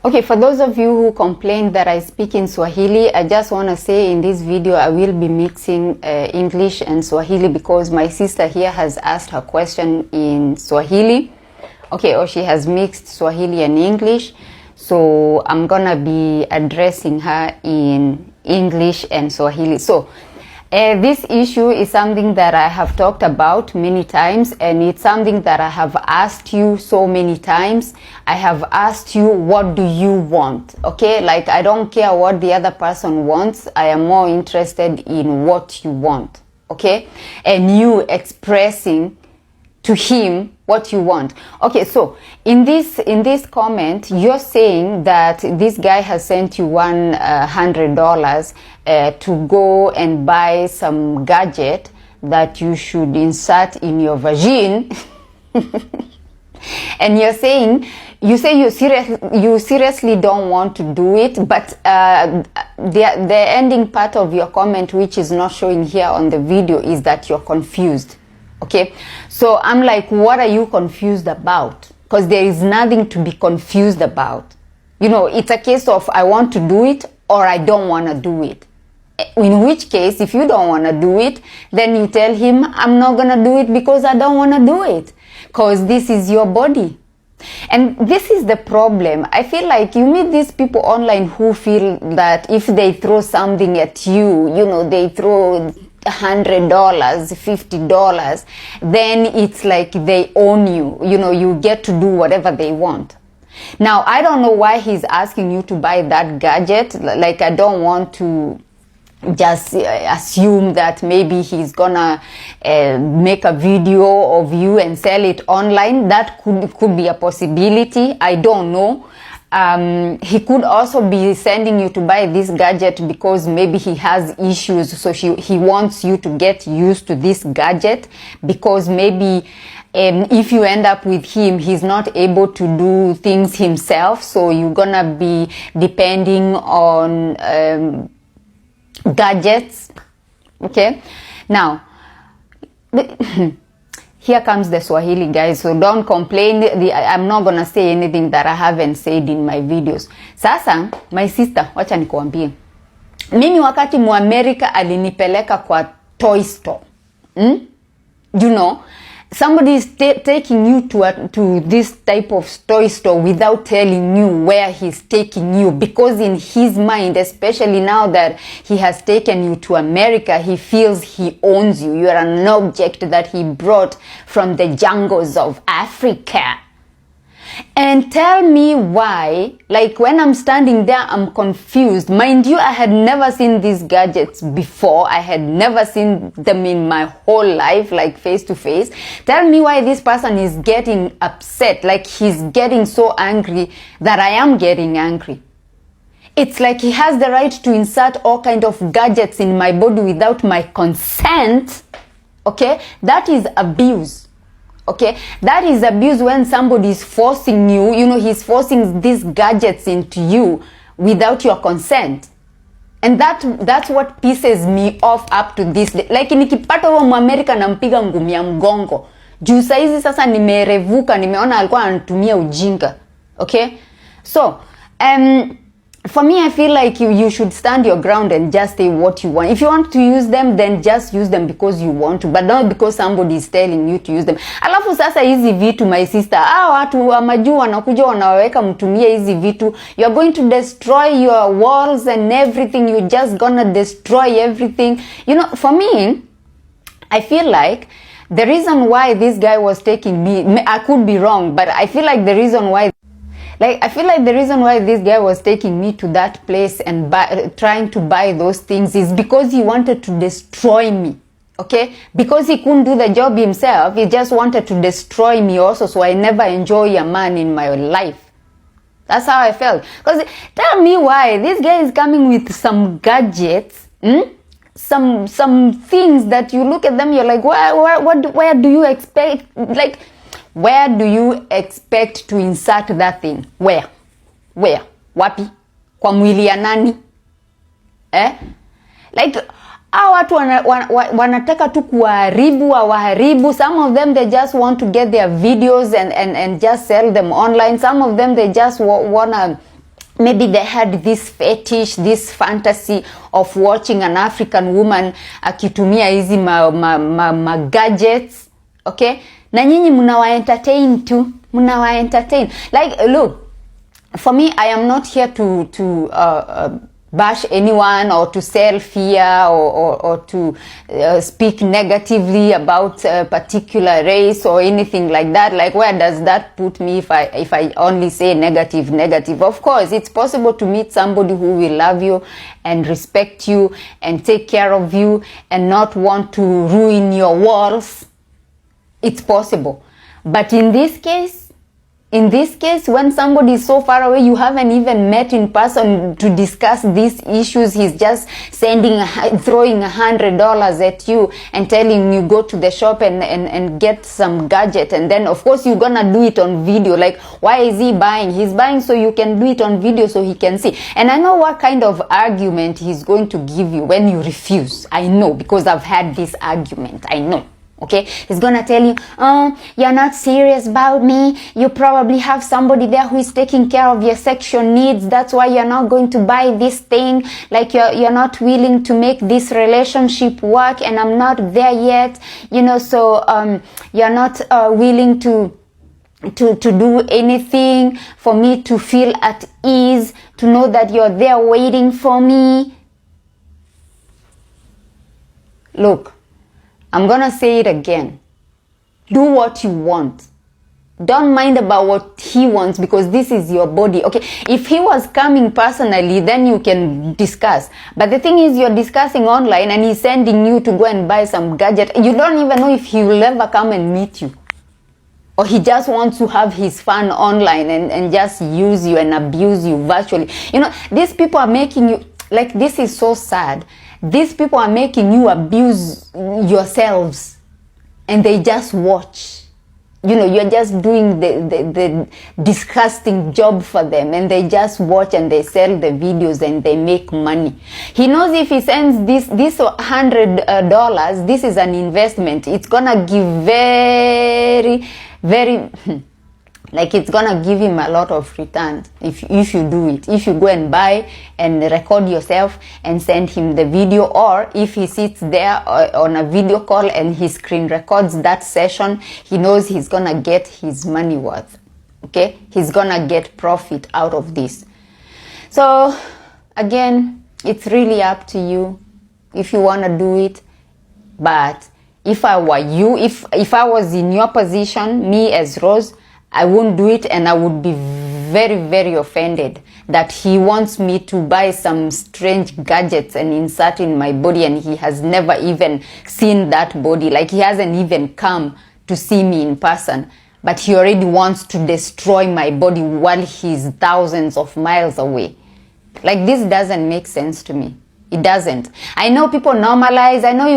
Okay, for those of you who complain that I speak in Swahili, I just want to say in this video I will be mixing English and Swahili because my sister here has asked her question in Swahili. Okay, or she has mixed Swahili and English. So I'm gonna be addressing her in English and Swahili. So this issue is something that I have talked about many times, and it's something that I have asked you so many times. I have asked you, what do you want? Okay, like I don't care what the other person wants. I am more interested in what you want. Okay, and you expressing to him what you want. Okay, so in this comment, you're saying that this guy has sent you $100 to go and buy some gadget that you should insert in your vagina. And you're saying, you seriously don't want to do it, but the ending part of your comment, which is not showing here on the video, is that you're confused. Okay, so I'm like, what are you confused about? Because there is nothing to be confused about. You know, it's a case of I want to do it or I don't want to do it. In which case, if you don't want to do it, then you tell him, I'm not going to do it because I don't want to do it. Because this is your body. And this is the problem. I feel like you meet these people online who feel that if they throw something at you, you know, they throw $100, $50, then it's like they own you. You know, you get to do whatever they want. Now, I don't know why he's asking you to buy that gadget. Like, I don't want to just assume that maybe he's gonna make a video of you and sell it online. That could be a possibility. I don't know. He could also be sending you to buy this gadget because maybe he has issues, so he wants you to get used to this gadget, because maybe if you end up with him, he's not able to do things himself, so you're gonna be depending on gadgets. Okay, now here comes the Swahili, guys, so don't complain. I'm not gonna say anything that I haven't said in my videos. Sasa, my sister, wacha nikuambie. Mimi wakati Muamerika alinipeleka kwa toy store. You know, somebody is taking you to this type of toy store without telling you where he's taking you, because in his mind, especially now that he has taken you to America, he feels he owns you. You are an object that he brought from the jungles of Africa. And tell me why, like when I'm standing there, I'm confused. Mind you, I had never seen these gadgets before. I had never seen them in my whole life, like face to face. Tell me why this person is getting upset, like he's getting so angry that I am getting angry. It's like he has the right to insert all kind of gadgets in my body without my consent. Okay, that is abuse. Okay, that is abuse when somebody is forcing you, you know, he's forcing these gadgets into you without your consent. And that's what pisses me off up to this day. Like nikipata huo Muamerika nampiga ngumi ya mgongo. Juu saizi sasa nimerevuka, nimeona alikuwa anatumia ujinga. Okay? So, for me, I feel like you should stand your ground and just say what you want. If you want to use them, then just use them because you want to, but not because somebody is telling you to use them. Alafu sasa hizi vitu, my sister, watu wa majuu wanakuja wanaweka mtumie hizi vitu. You are going to destroy your walls and everything. You're just gonna destroy everything. You know, for me, I feel like the reason why this guy was taking me, I could be wrong, but I feel like the reason why this guy was taking me to that place and trying to buy those things is because he wanted to destroy me. Okay? Because he couldn't do the job himself, he just wanted to destroy me also, so I never enjoy a man in my life. That's how I felt. Because tell me why this guy is coming with some gadgets, some things that you look at them, you're like, where do you expect, like, where do you expect to insert that thing? Where? Wapi? Kwa mwili ya nani? Like, watu wanataka tu kuharibu wa waharibu. Some of them, they just want to get their videos and just sell them online. Some of them, they just wanna maybe they had this fetish, this fantasy of watching an African woman akitumia hizi ma gadgets, okay? Na nyinyi mnawa entertain tu, mnawa entertain. Like, look, for me, I am not here to bash anyone or to sell fear or to speak negatively about a particular race or anything like that. Like, where does that put me if I only say negative? Of course, it's possible to meet somebody who will love you and respect you and take care of you and not want to ruin your walls. It's possible. But in this case, when somebody is so far away, you haven't even met in person to discuss these issues, he's just throwing $100 at you and telling you go to the shop and get some gadget, and then of course you're gonna do it on video. Like, why is he buying? He's buying so you can do it on video so he can see. And I know what kind of argument he's going to give you when you refuse. I know, because I've had this argument. I know. Okay, he's gonna tell you, oh, you're not serious about me. You probably have somebody there who is taking care of your sexual needs. That's why you're not going to buy this thing. Like, you're not willing to make this relationship work, and I'm not there yet. You know, so you're not willing to do anything for me to feel at ease, to know that you're there waiting for me. Look, I'm gonna say it again. Do what you want. Don't mind about what he wants, because this is your body. Okay, if he was coming personally, then you can discuss. But the thing is, you're discussing online and he's sending you to go and buy some gadget. You don't even know if he will ever come and meet you. Or he just wants to have his fun online and just use you and abuse you virtually. You know, these people are making you, like, this is so sad. These people are making you abuse yourselves, and they just watch. You know, you're just doing the disgusting job for them, and they just watch and they sell the videos and they make money. He knows if he sends this $100, this is an investment. It's gonna give very like, it's gonna give him a lot of returns if you do it. If you go and buy and record yourself and send him the video, or if he sits there on a video call and he screen records that session, he knows he's gonna get his money worth. Okay, he's gonna get profit out of this. So again, it's really up to you if you wanna do it. But if I were you, if I was in your position, me as Rose, I won't do it, and I would be very offended that he wants me to buy some strange gadgets and insert in my body, and he has never even seen that body. Like, he hasn't even come to see me in person, but he already wants to destroy my body while he's thousands of miles away. Like, this doesn't make sense to me. It doesn't. I know people normalize. I know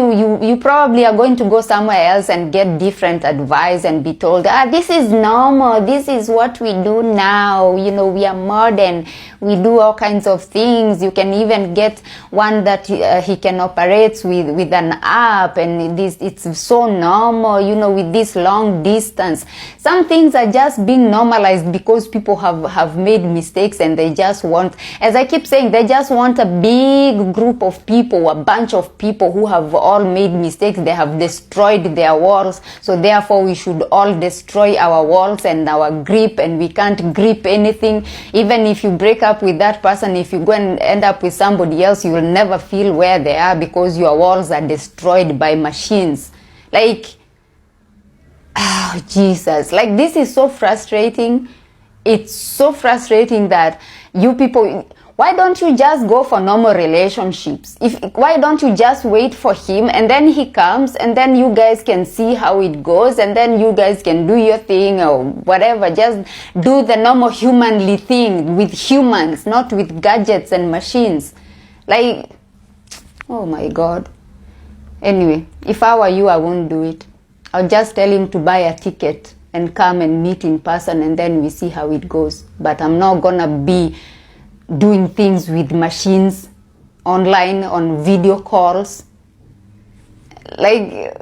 you probably are going to go somewhere else and get different advice and be told, this is normal. This is what we do now. You know, we are modern. We do all kinds of things. You can even get one that he can operate with an app, and it's so normal, you know, with this long distance. Some things are just being normalized because people have made mistakes, and they just want, as I keep saying, they just want a big group of people, a bunch of people who have all made mistakes. They have destroyed their walls, so therefore we should all destroy our walls and our grip, and we can't grip anything. Even if you break up with that person, if you go and end up with somebody else, you will never feel where they are, because your walls are destroyed by machines. Like, oh Jesus, like, this is so frustrating. It's so frustrating that you people, why don't you just go for normal relationships? Why don't you just wait for him, and then he comes, and then you guys can see how it goes, and then you guys can do your thing or whatever. Just do the normal humanly thing with humans, not with gadgets and machines. Like, oh my God. Anyway, if I were you, I won't do it. I'll just tell him to buy a ticket and come and meet in person, and then we see how it goes. But I'm not gonna be doing things with machines online on video calls. Like,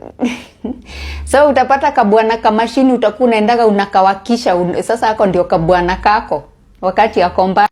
so utapata kabwana kamashini, utakuwa unaendaga unakawakisha. Sasa hako ndio kabwana kako wakati ya komba.